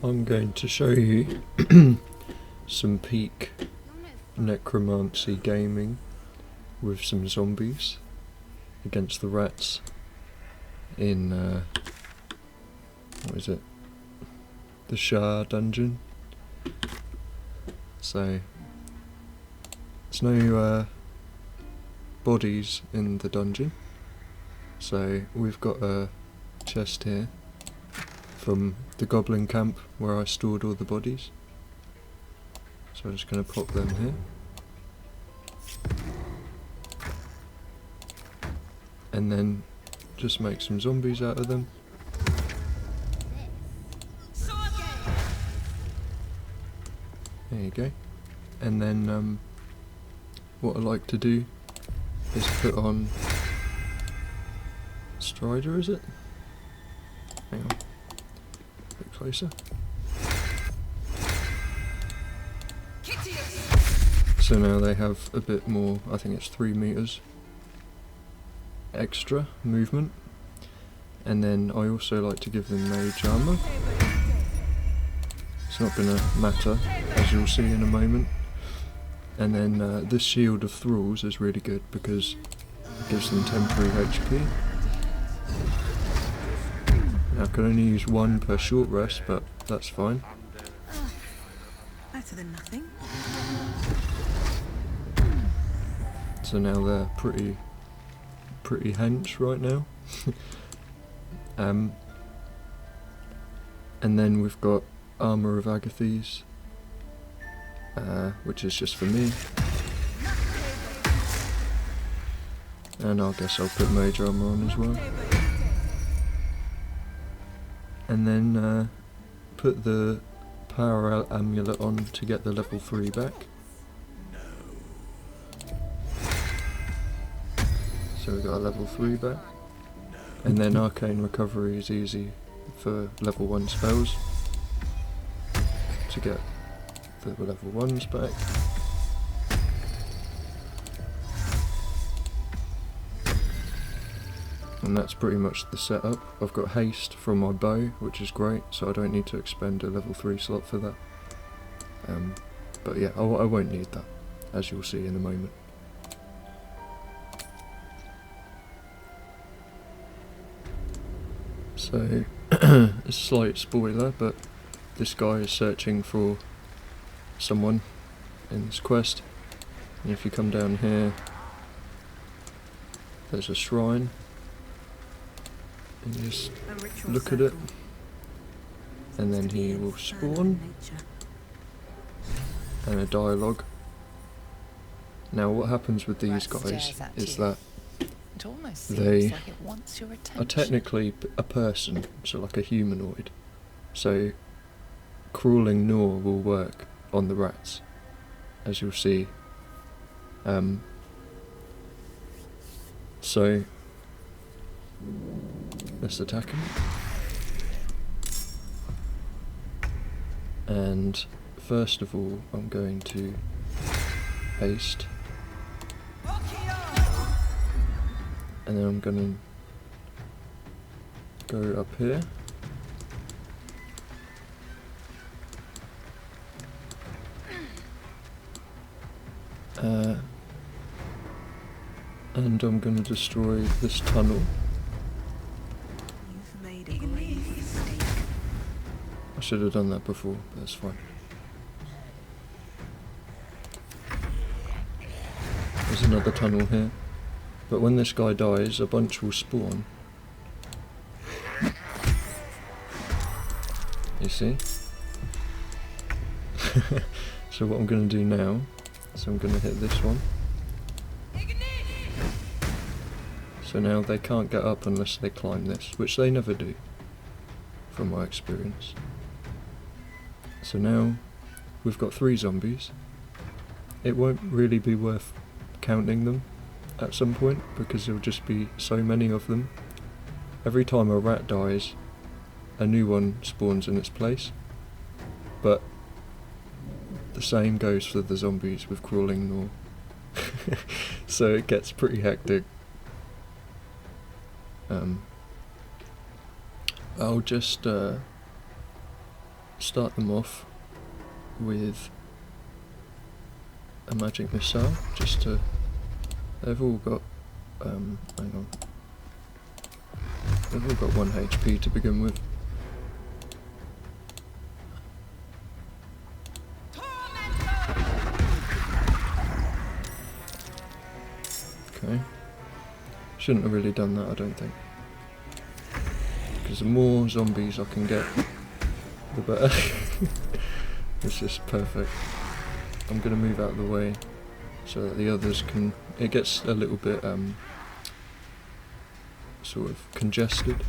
I'm going to show you some peak necromancy gaming with some zombies against the rats in, what is it, the Shah dungeon. So, there's no bodies in the dungeon, so we've got a chest here from the goblin camp where I stored all the bodies. So I'm just going to pop them here. And then just make some zombies out of them. There you go. And then what I like to do is put on Strider, is it? Hang on. A bit closer. So now they have a bit more, I think it's 3 meters extra movement. And then I also like to give them mage armor. It's not going to matter, as you'll see in a moment. And then this Shield of Thralls is really good because it gives them temporary HP. Now I can only use 1 per short rest, but that's fine. Better than nothing. So now they're pretty hench right now. And then we've got Armour of Agathes, which is just for me. And I guess I'll put Mage Armour on as well. And then put the Power Amulet on to get the level 3 back. So we've got a level 3 back. And then Arcane Recovery is easy for level 1 spells to get the level 1s back. And that's pretty much the setup. I've got haste from my bow, which is great, so I don't need to expend a level 3 slot for that. But yeah, I won't need that, as you'll see in a moment. So, a slight spoiler, but this guy is searching for someone in this quest. And if you come down here, there's a shrine. And you just look at it, and then he will spawn, and a dialogue. Now what happens with these guys is that they are technically a person, so like a humanoid. So crawling gnaw will work on the rats, as you'll see. So let's attack him. And first of all, I'm going to haste. And then I'm going to go up here. And I'm going to destroy this tunnel. You've made a grave mistake. I should have done that before, but that's fine. There's another tunnel here. But when this guy dies, a bunch will spawn. You see? So what I'm going to do now, is I'm going to hit this one. So now they can't get up unless they climb this, which they never do, from my experience. So now we've got 3 zombies. It won't really be worth counting them at some point, because there'll just be so many of them. Every time a rat dies, a new one spawns in its place. But the same goes for the zombies with crawling gnaw. So it gets pretty hectic. I'll just start them off with a magic missile, just to... They've all got... hang on. They've all got 1 HP to begin with. Okay. Shouldn't have really done that, I don't think. Because the more zombies I can get, the better. It's just perfect. I'm going to move out of the way so that the others can... It gets a little bit sort of congested.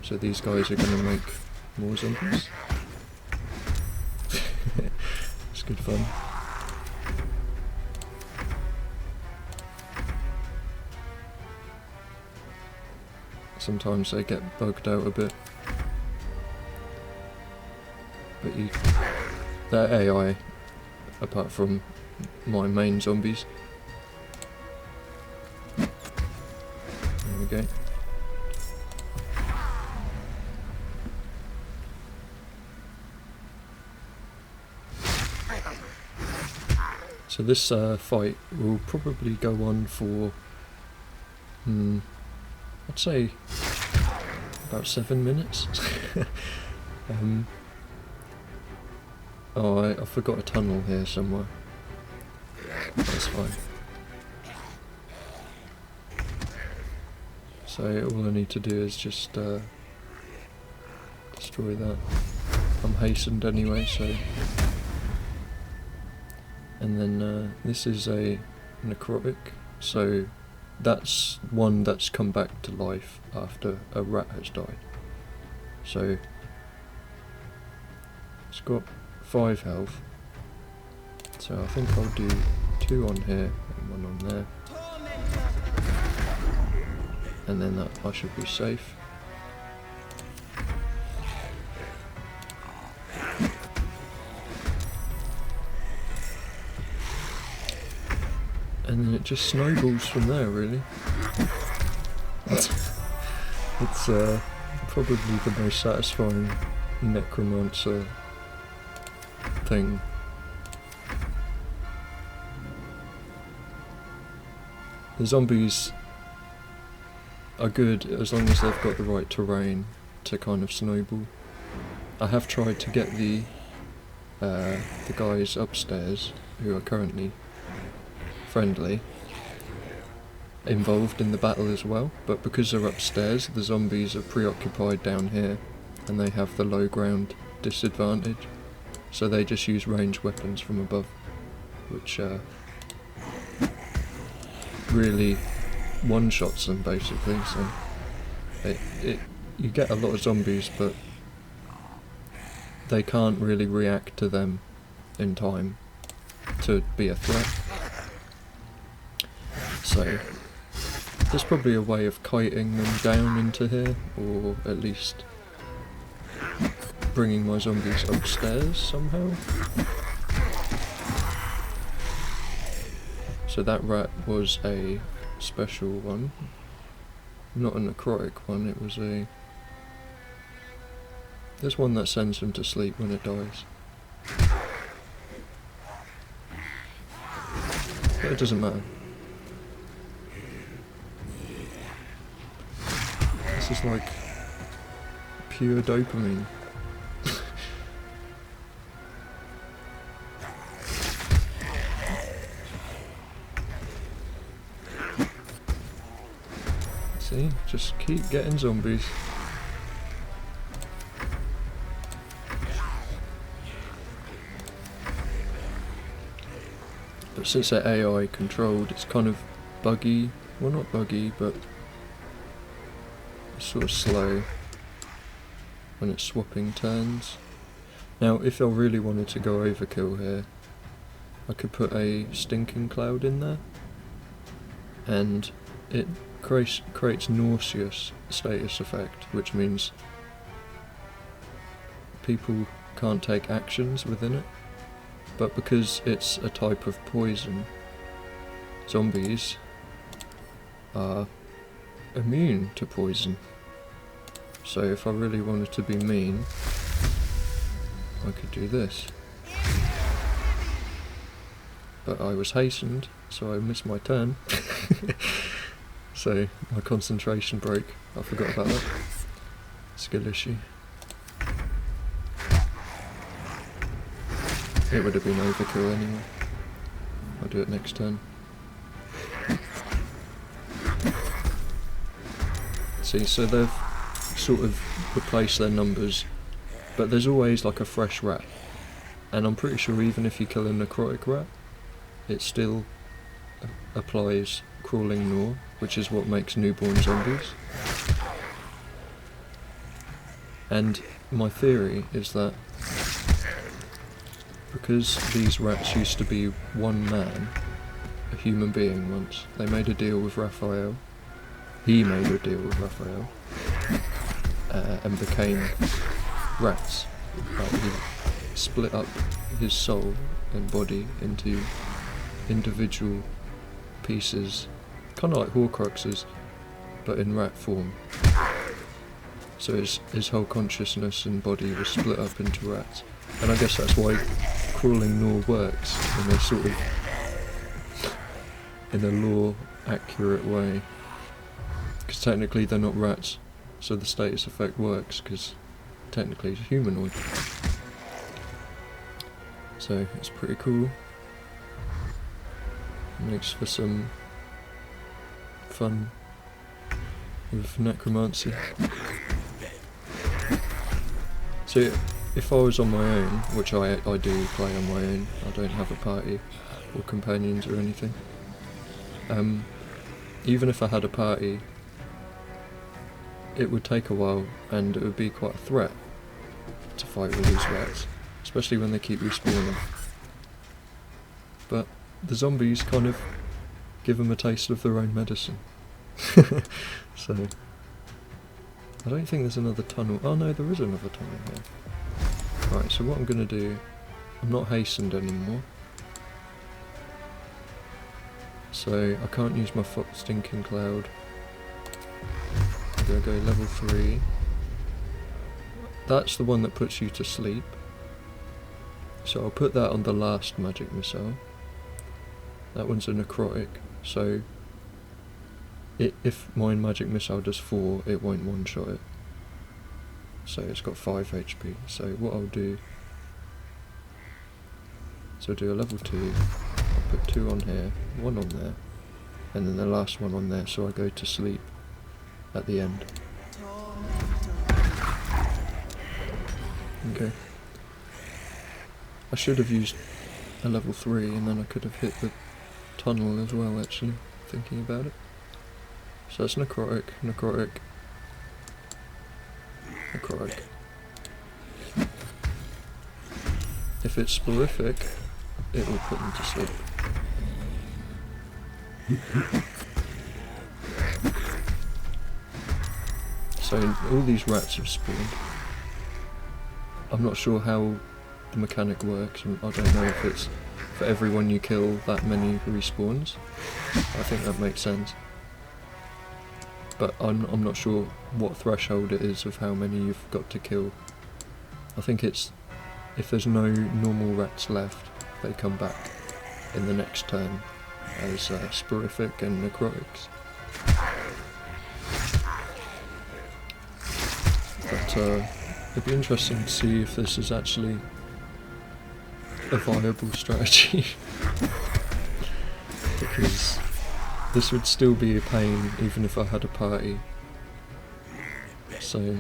So these guys are going to make more zombies. It's good fun. Sometimes they get bugged out a bit. But they're AI, apart from my main zombies. There we go. So this fight will probably go on for, I'd say about 7 minutes. Oh, I forgot a tunnel here somewhere. That's fine. So all I need to do is just destroy that. I'm hastened anyway, so... And then this is a necrotic, so that's one that's come back to life after a rat has died. So it's got 5 health, so I think I'll do 2 on here and 1 on there, and then that I should be safe. And then it just snowballs from there, really. It's probably the most satisfying necromancer thing. The zombies are good as long as they've got the right terrain to kind of snowball. I have tried to get the guys upstairs, who are currently friendly, involved in the battle as well, but because they're upstairs, the zombies are preoccupied down here and they have the low ground disadvantage, so they just use ranged weapons from above, which really one-shots them basically. So you get a lot of zombies, but they can't really react to them in time to be a threat. So there's probably a way of kiting them down into here, or at least bringing my zombies upstairs somehow. So that rat was a special one, not a necrotic one. It was a... There's one that sends him to sleep when it dies. But it doesn't matter. This is like pure dopamine. See, just keep getting zombies. But since they're AI controlled, it's kind of buggy. Well, not buggy, but it's sort of slow when it's swapping turns. Now, if I really wanted to go overkill here, I could put a stinking cloud in there, and it creates nauseous status effect, which means people can't take actions within it. But because it's a type of poison, zombies are immune to poison. So if I really wanted to be mean, I could do this. But I was hastened, so I missed my turn. So my concentration broke. I forgot about that. Skill issue. It would have been overkill anyway. I'll do it next turn. See, so they've sort of replaced their numbers, but there's always like a fresh rat. And I'm pretty sure even if you kill a necrotic rat, it still applies crawling gnaw, which is what makes newborn zombies. And my theory is that because these rats used to be one man, a human being once, they made a deal with Raphael. He made a deal with Raphael and became rats. Like he split up his soul and body into individual pieces, kind of like Horcruxes, but in rat form. So his whole consciousness and body was split up into rats. And I guess that's why crawling gnaw works in a sort of, in a lore accurate way. Because technically they're not rats, so the status effect works, because technically it's humanoid. So it's pretty cool. Makes for some fun with necromancy. So if I was on my own, which I do play on my own, I don't have a party or companions or anything. Even if I had a party, it would take a while and it would be quite a threat to fight all these rats, especially when they keep respawning. But the zombies kind of give them a taste of their own medicine. So I don't think there's another tunnel. Oh no, there is another tunnel here. Right, so what I'm going to do, I'm not hastened anymore. So I can't use my stinking cloud. I'm going to go level 3. That's the one that puts you to sleep. So I'll put that on the last magic missile. That one's a necrotic, so if my magic missile does 4, it won't one-shot it. So it's got 5 HP. So what I'll do, so I'll do a level 2, I'll put 2 on here, 1 on there, and then the last one on there, so I go to sleep at the end. Okay. I should have used a level 3 and then I could have hit the tunnel as well, actually, thinking about it. So that's necrotic, necrotic, necrotic. If it's sporific, it will put them to sleep. So all these rats have spawned. I'm not sure how the mechanic works, and I don't know if it's for everyone you kill that many respawns. I think that makes sense. But I'm not sure what threshold it is of how many you've got to kill. I think it's if there's no normal rats left, they come back in the next turn as sporific and necrotics. But it'd be interesting to see if this is actually a viable strategy. Because this would still be a pain even if I had a party. So,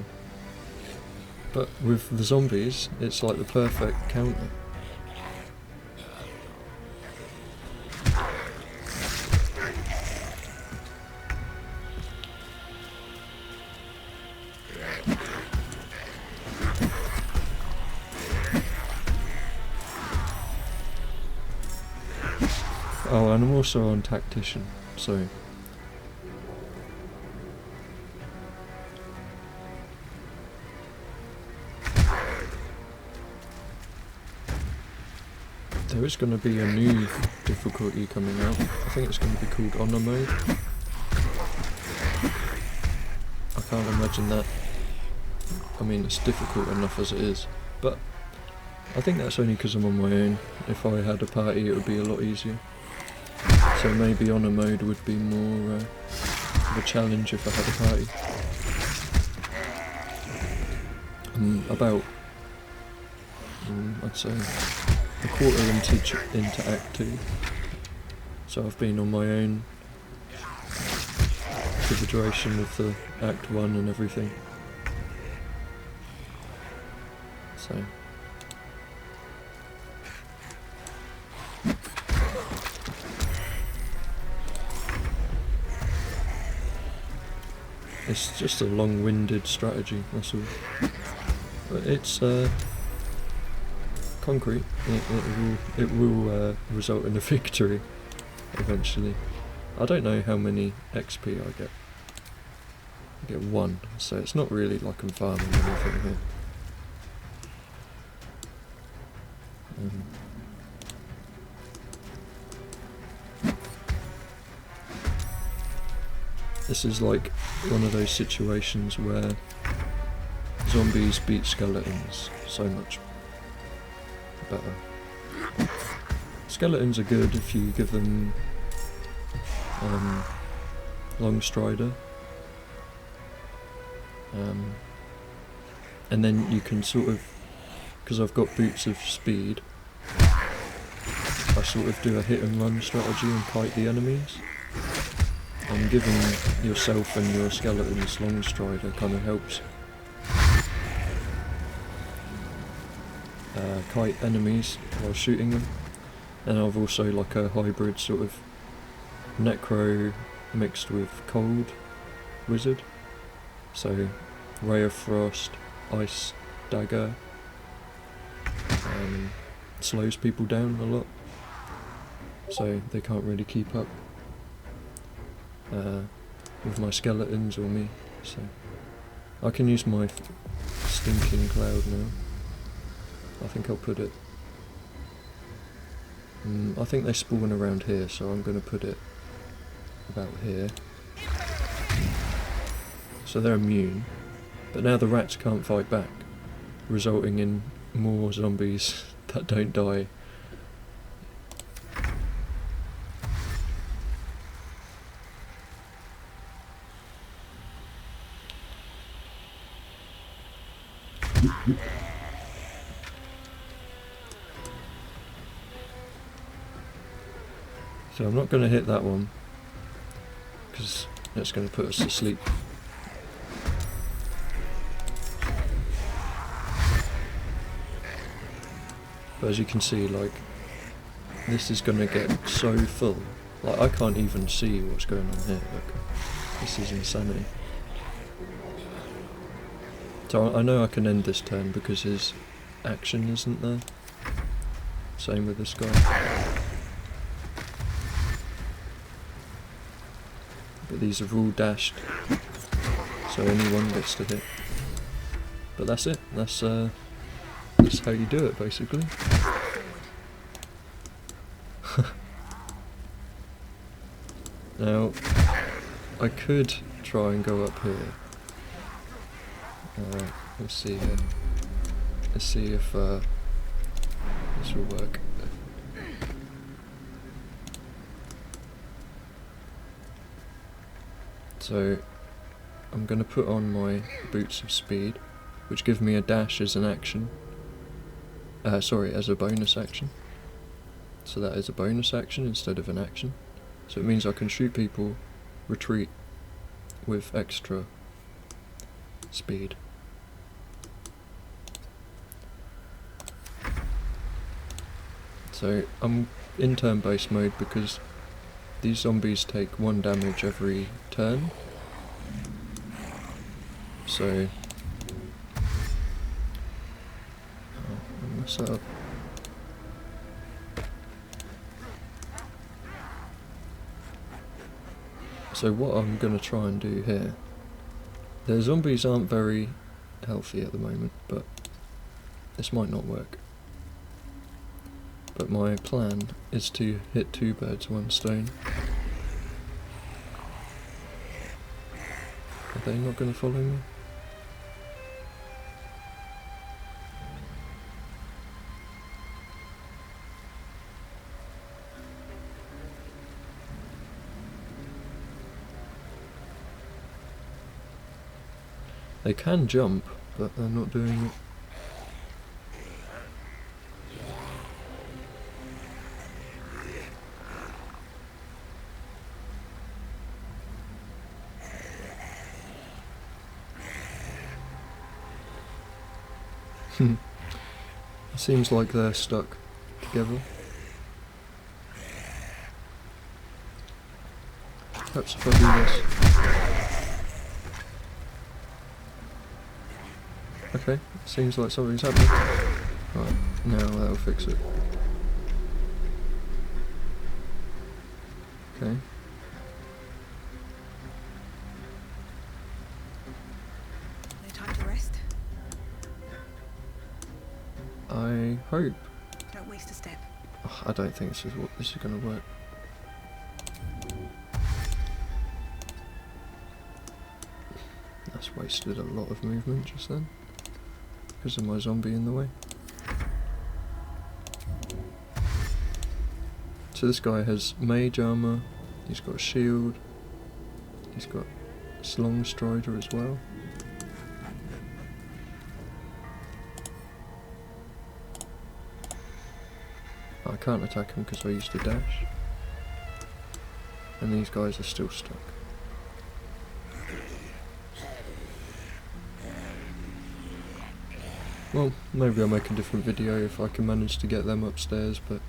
but with the zombies, it's like the perfect counter. Oh, and I'm also on Tactician, so there is going to be a new difficulty coming out. I think it's going to be called Honor Mode. I can't imagine that. I mean, it's difficult enough as it is, but I think that's only because I'm on my own. If I had a party, it would be a lot easier. So maybe on a mode would be more of a challenge if I had a party. About, I'd say, a quarter into Act 2. So I've been on my own for the duration of the Act 1 and everything. So... it's just a long-winded strategy, that's all. But it's concrete. It will result in a victory eventually. I don't know how many XP I get. I get 1, so it's not really like I'm farming anything here. This is like one of those situations where zombies beat skeletons so much better. Skeletons are good if you give them long strider, and then you can sort of, because I've got boots of speed, I sort of do a hit and run strategy and kite the enemies. And giving yourself and your skeletons long strider kind of helps kite enemies while shooting them. And I've also like a hybrid sort of necro mixed with cold wizard. So ray of frost, ice dagger, slows people down a lot, so they can't really keep up with my skeletons or me. So I can use my stinking cloud now. I think I'll put it... I think they spawn around here, so I'm going to put it about here. So they're immune, but now the rats can't fight back, resulting in more zombies that don't die. So I'm not going to hit that one, because that's going to put us to sleep. But as you can see, like, this is going to get so full. Like, I can't even see what's going on here. Look, this is insanity. So I know I can end this turn because his action isn't there. Same with this guy. But these are all dashed, so only one gets to hit. But that's it. That's how you do it, basically. Now, I could try and go up here. Let's see here. Let's see if this will work. So I'm going to put on my boots of speed, which give me a dash as an action. Sorry, as a bonus action. So that is a bonus action instead of an action. So it means I can shoot people, retreat with extra speed. So I'm in turn-based mode because these zombies take 1 damage every turn. So I'll mess that up. So what I'm going to try and do here, the zombies aren't very healthy at the moment, but this might not work. But my plan is to hit 2 birds, 1 stone. Are they not going to follow me? They can jump, but they're not doing it. It seems like they're stuck together. Perhaps if I do this. Okay, seems like something's happening. Right, now that'll fix it. Okay. No time to rest. I hope. Don't waste a step. Oh, I don't think this is going to work. That's wasted a lot of movement just then, because of my zombie in the way. So this guy has mage armor, he's got a shield, he's got slung strider as well. I can't attack him because I used a dash. And these guys are still stuck. Well, maybe I'll make a different video if I can manage to get them upstairs, but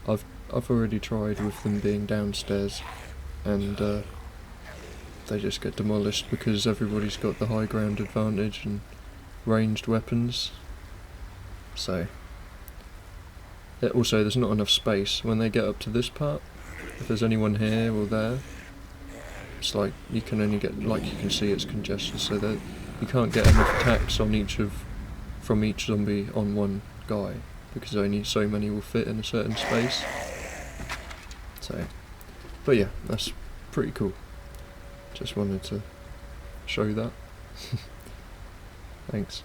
I've already tried with them being downstairs, and they just get demolished because everybody's got the high ground advantage and ranged weapons. So, also there's not enough space when they get up to this part. If there's anyone here or there, it's like you can only get, like you can see, it's congested, so that you can't get enough attacks on from each zombie on one guy, because only so many will fit in a certain space. So, but yeah, that's pretty cool. Just wanted to show that. Thanks.